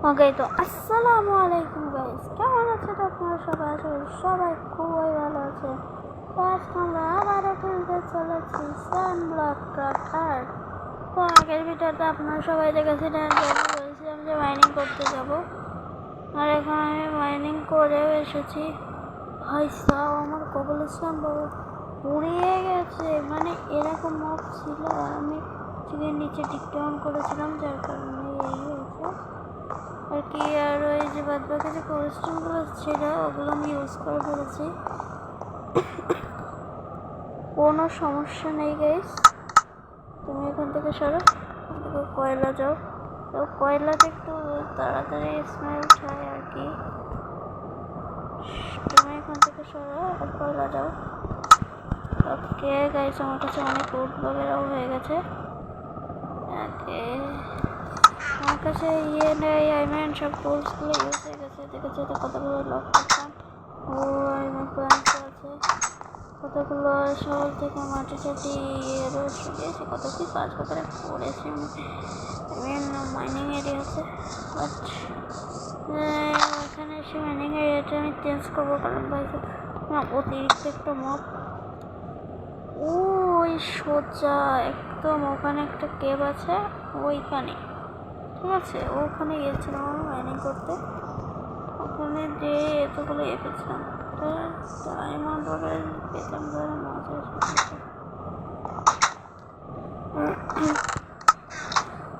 ওকে, তো আসসালামু আলাইকুম গাইস, কেমন আছেন আপনারা সবাই? আশা করি সবাই খুবই ভালো আছে। তো আজকে আমরা আবারও খেলতে চলেছি সানব্লক ক্রাফটার। তো আগের ভিডিওতে আপনারা সবাই দেখেছিলেন যে আমি বলেছিলাম যে মাইনিং করতে যাব, আর এখন আমি মাইনিং করেও এসেছি। ভাই সাহ, আমার কবলস্টোন পুড়িয়ে গেছে, মানে এরকম মব ছিল। আর আমি চিকেন নিচে টিকটক অন করেছিলাম, যার কারণে এই হয়েছে আর কি। আর ওই যে বাদ বাকি যে কোয়েশ্চেনগুলো ছিল ওগুলো আমি ইউজ করে ফেলেছি, কোনো সমস্যা নেই গাইস। তুমি এখান থেকে সরো, এখান থেকে কয়লা যাও। তো কয়লাতে একটু তাড়াতাড়ি স্মেল হয় আর কি। তুমি এখান থেকে সরো আর কয়লা যাও। ওকে গাইস, আমার কাছে অনেক রুট বগেরাও হয়ে গেছে। ওকে, আমার কাছে ইয়ে নেই, সব টুলসগুলো ইউজ হয়ে গেছে। দেখেছি তো কতগুলো লক করতাম। ও প্ল্যান্স আছে, কতগুলো শহর থেকে মাটি টাটি দিয়েছি, কত কি কাজ করে করেছি। মাইনিং এরিয়া আছে, বাট এখানে এসে মাইনিং এরিয়াটা আমি চেঞ্জ করবো, কারণ ভাই অতিরিক্ত একটা মব। ওই সোজা একদম ওখানে একটা কেভ আছে, ওইখানে ঠিক আছে। ওখানে গিয়েছিলাম আমি মাইনিং করতে, ওখানে যে এতগুলো পেয়েছিলাম, ডায়মন্ড অর্ডার পেতাম, ধরে মজা এসেছে।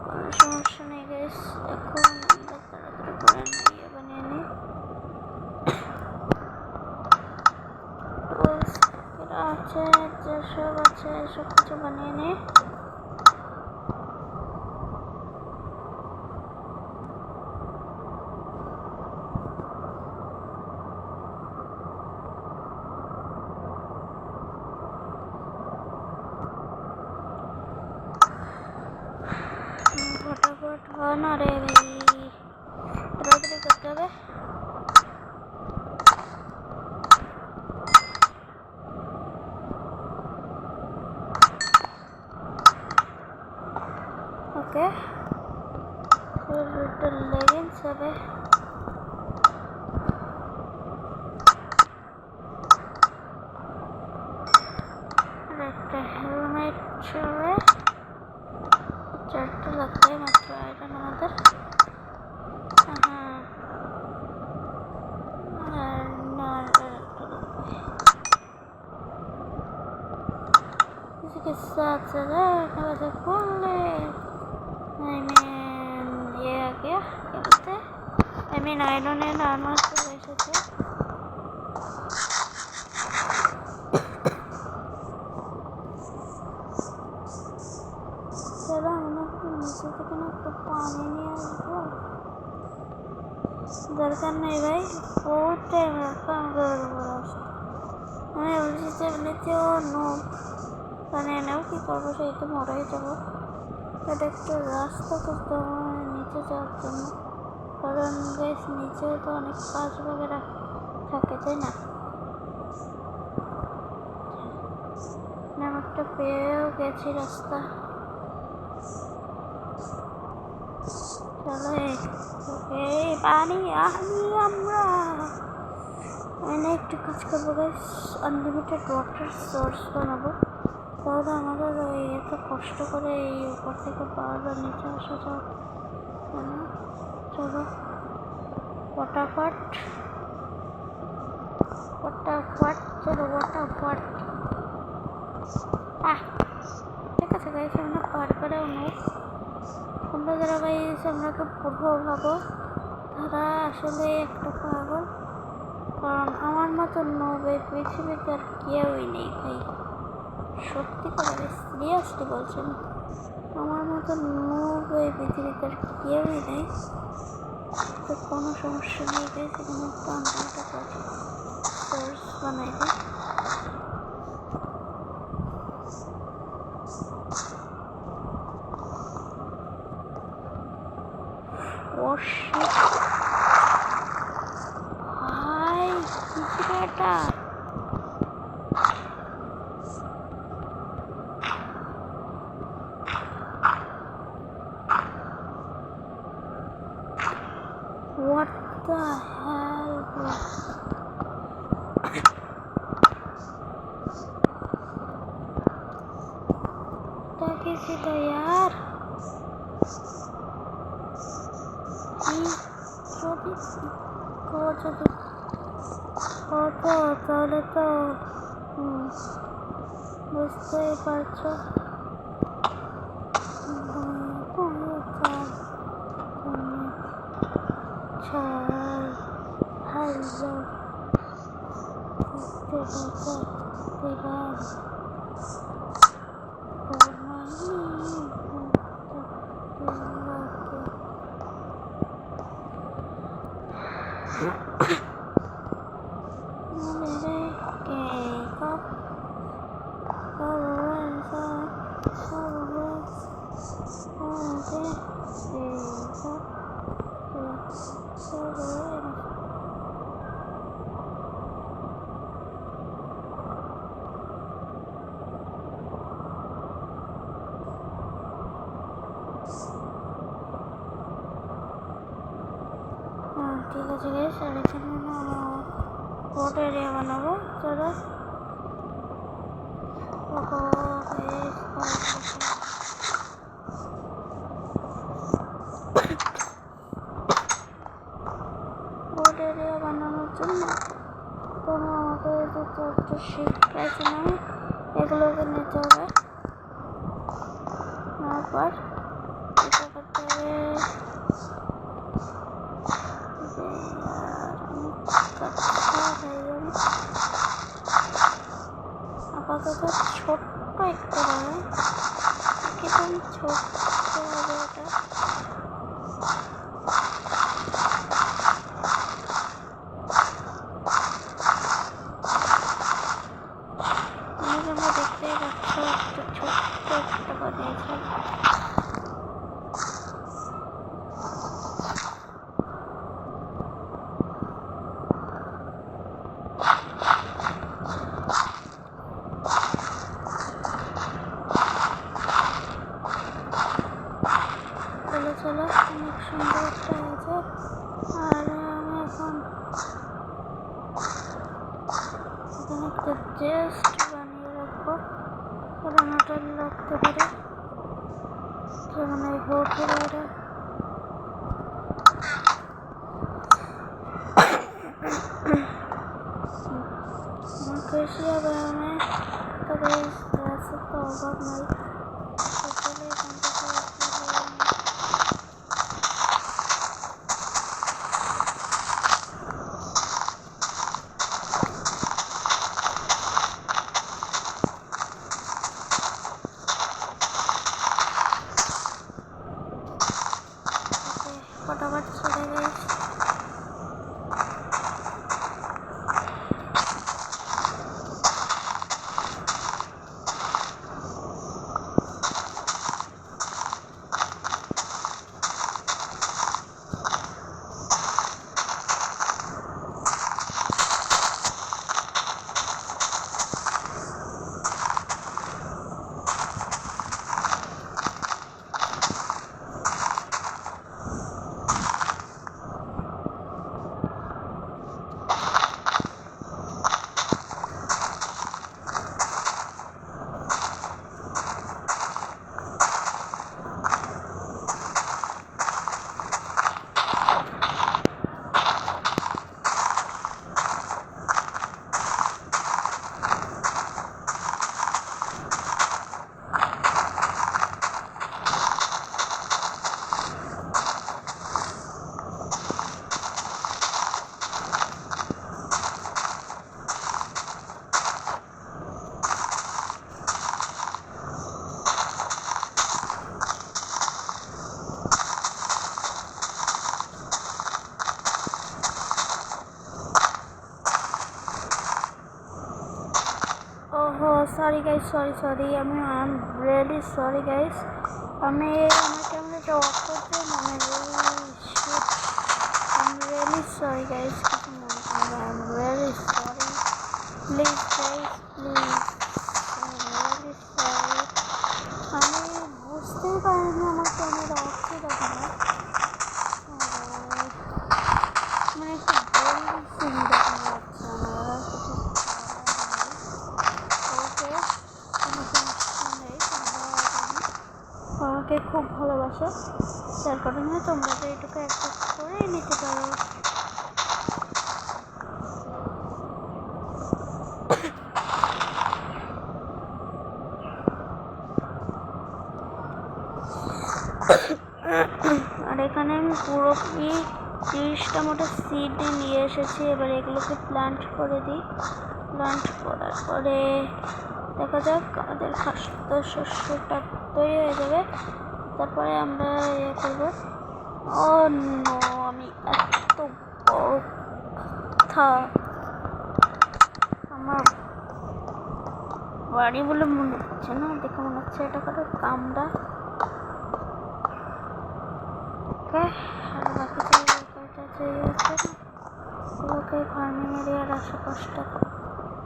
কোনো সমস্যা নেই গাইস, এখন আমরা তাড়াতাড়ি করে ইয়ে বানিয়ে নিই। আছে যেসব আছে সব কিছু বানিয়ে নিই। फटाफट हो ना रे भाई, ताड़ाताड़ी करते হবে। ओके, फिर लेगिंग्स হবে। একটা হেলমেট হবে, চারটে লাগবে মাত্র আইরন আমাদের। হ্যাঁ, আর না একটা লাগবে। इसके साथ साथ खोलने ये आ गया, क्या बोलते हैं, आयरन एंड आर्मर चले एसेছে। चलो हम नीचे থেকে না একটু পানি নিয়ে আসবো। দরকার নেই ভাই, বহুত টাইম রাখা আমাদের উপর আসে। আমি বলছি যে এমনিতেও নো বানিয়ে নেও, কী করবো, সেই তো মরেই যাবো। এটা একটা রাস্তা করতে হবে নিচে যাওয়ার জন্য, কারণ গাইস নিচেও তো অনেক কাজ বগেরা থাকে, তাই না? আমি একটা পেয়েও গেছি রাস্তা। চলো এই পানি আনি আমরা, মানে একটু কাজ করবো গাইস, আনলিমিটেড ওয়াটার সোর্স বানাবো। তাহলে আমাদের ওই এত কষ্ট করে এই উপর থেকে পাওয়ার নিচে আসা যাওয়া। চলো ফটাফট চলো ফটাফট। ঠিক আছে গাইস, আমরা পার করে নেব। তোমরা যারা গাইস আমরাকে পূর্ব ভাবো, তারা আসলে একটা পাগল, কারণ আমার মতো নবে পৃথিবীতে আর কেউই নেই ভাই। সত্যি করে সিরিয়াসলি বলছেন, আমার মতো নবে পৃথিবীতে আর কেউই নেই। তো কোনো সমস্যা নেই গাইস, এখানে একটা আনলিমিটেড ওয়াটার সোর্স বানাই দিই। ও শিট ভাই, কি এটা? What the hell, bro? क्या किसी तो यार তাহলে তো বুঝতেই পারছো ঠিক আছে গাইস, আর এখানে কোড এরিয়া বানাবো। চলো কোড এরিয়া বানানোর জন্য তোমরা আমাকে যে চারটে শিট পাইছি না, এগুলোকে নিতে হবে। তারপর এটা করতে হবে। আপাতত ছোট্ট একটা বানাই, একদম ছোট্ট হবে এটা। তোমরা দেখতেই পাচ্ছ একটা ছোট্ট একটা বানিয়েছি। চলো অনেক সুন্দর একটা হয়েছে। আর আমি এখন এখানে একটা চেস্ট বানিয়ে রাখবো, পুরানোটা রাখতে পারে, যেমন এই হোটেল বেশি হবে। আমি তবে গ্যাসের তো অভাব নাই। फटाफट चले गए। সরি গাইস, সরি আমি I am really sorry guys. আমি আমার ক্যামেরাটা অফ করতে মানে I am really sorry guys, কিছু মনে করবেন না, I am really sorry. Please guys please, I am really sorry. আমি বুঝতেই পারিনি আমার ক্যামেরা অফ ছিল কিনা। ভালোবাসে, যার কারণে তোমরা তো এটুকু অ্যাক্সেপ্ট করেই নিতে পারো। আর এখানে আমি পুরোপুরি 30টা মতো সিড নিয়ে এসেছি। এবার এগুলোকে প্লান্ট করে দিই। প্লান্ট করার পরে দেখা যাক আমাদের খাদ্য শস্যটা তৈরি হয়ে যাবে। তারপরে আমরা ইয়ে করবো। ও নো, আমি এত বড় কথা আমার বাড়ি বলে মনে হচ্ছে না, দেখে মনে হচ্ছে এটা কারো কামরা। আর বাকি যে আছে না, ওগুলোকে ফার্মিং এরিয়ার আশেপাশটা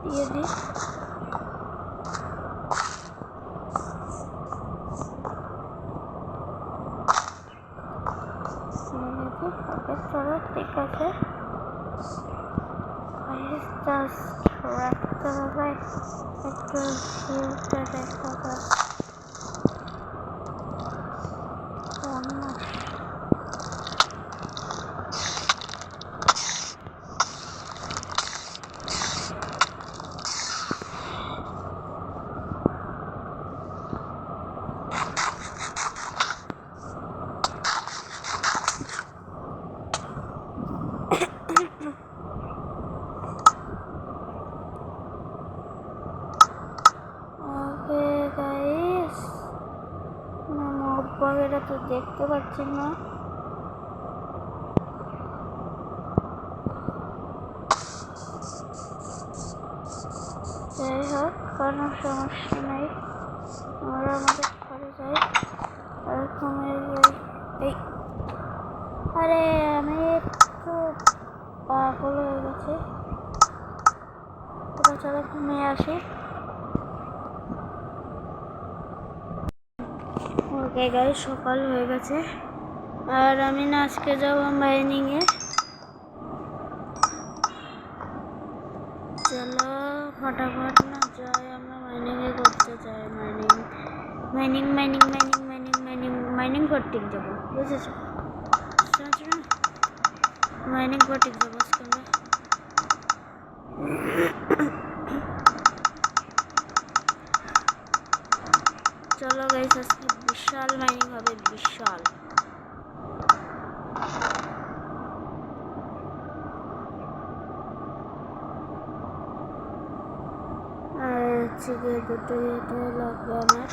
দিয়ে দিই। চলো ঠিক আছে, জাস্ট রাখতে হবে একটু ভিউটা দেখা যাক। এটা তো দেখতে পাচ্ছি না। যাই হোক, কোনো সমস্যা নেই, আমরা আমাদের ঘরে যাই। আর ঘুমিয়ে যাই। আরে আমি একটু পাগল হয়ে গেছি। চলো ঘুমিয়ে আসি। ওকে গাইস, সকাল হয়ে গেছে আর আমি না আজকে যাবো মাইনিংয়ে। চলো ফটাফট না যাই, আমরা মাইনিংয়ে করতে চাই। মাইনিং করতে যাবো, বুঝেছো? মাইনিং করতে যাবো আজকে আমরা। চলো গাইস, আজকে বিশাল মাইনিং হবে, বিশাল। আর হচ্ছে গিয়ে দুটো এটা লাগবে আমার।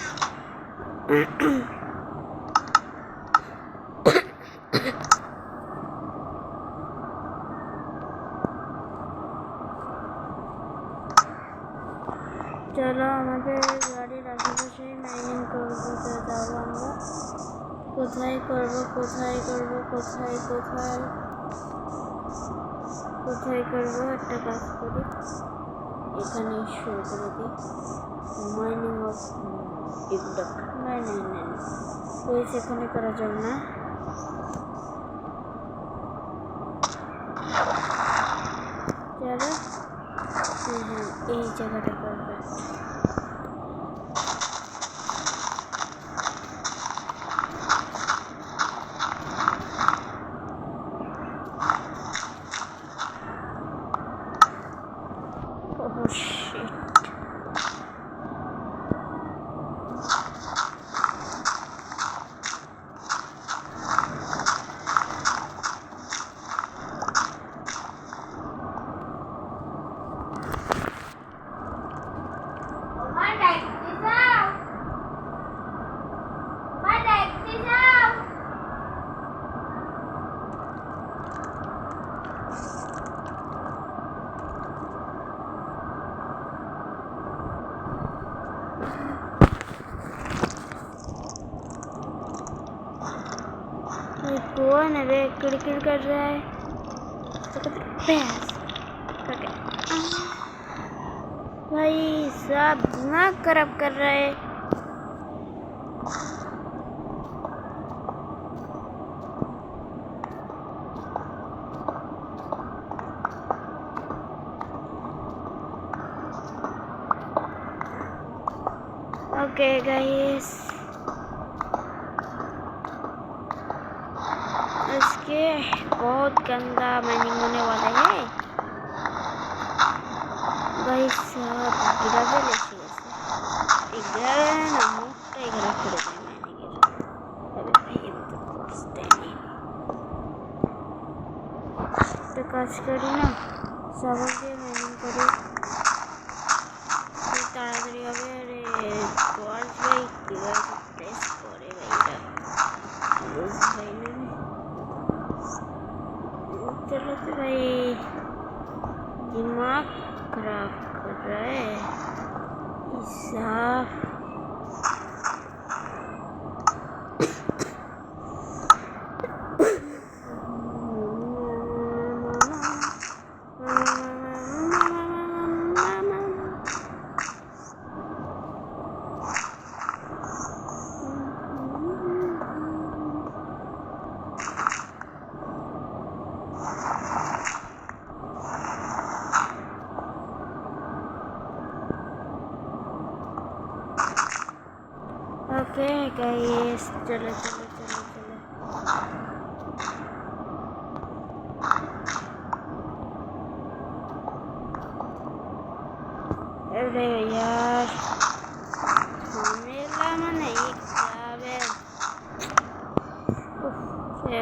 চলো আমাদের বাড়ির আশেপাশে মাইনিং করবো। যাবো আমরা, কোথায় করবো একটা কাজ করি, এখানে শুরু করে দিই। মাইনিং অফ ইবডক না, এখানে করা যাবে না। চলো এই জায়গাটা করবে। कौन है वे किड़किड़ कर रहा है? भाई साहब दिमाग खराब कर रहा है। ओके गाइस, ओके बहुत गंदा माइनिंग होने वाला है भाई साहब ग्रेवल এসে গেছে এই গ্রেভেল না মুখটাই খারাপ করে দেয় মাইনিং এর তবে ভাই আমি তো বুঝতে নেই তো কাজ করি না সবাই দিয়ে মাইনিং করি তাড়াতাড়ি হবে আরে টর্চ ভাই কীভাবে প্রেস করে ভাইটা বুঝ ভাই না चलो तो भाई दिमाग खराब कर रहा है साफ ओके गाइस चलो चलो चलो चलो अरे यार झमेला में नहीं जावे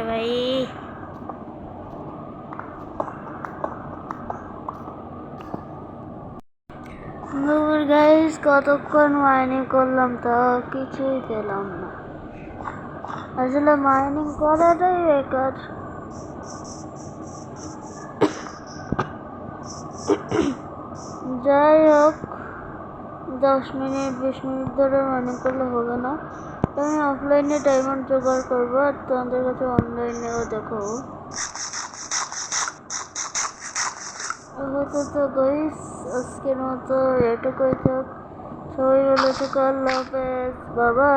भाई গাইস কতক্ষণ মাইনিং করলাম তা কিছুই পেলাম না আসলে মাইনিং করাটাই বেকার যাই হোক 10 মিনিট 20 মিনিট ধরে মাইনিং করলে হবে না আমি অফলাইনে ডায়মন্ড জোগাড় করবো আর তোমাদের কাছে অনলাইনেও দেখাবো তো গাইস আজকের মতো এটুকুই থাক সবাই ভালো থেকো আল্লাহ হাফেজ বাবা।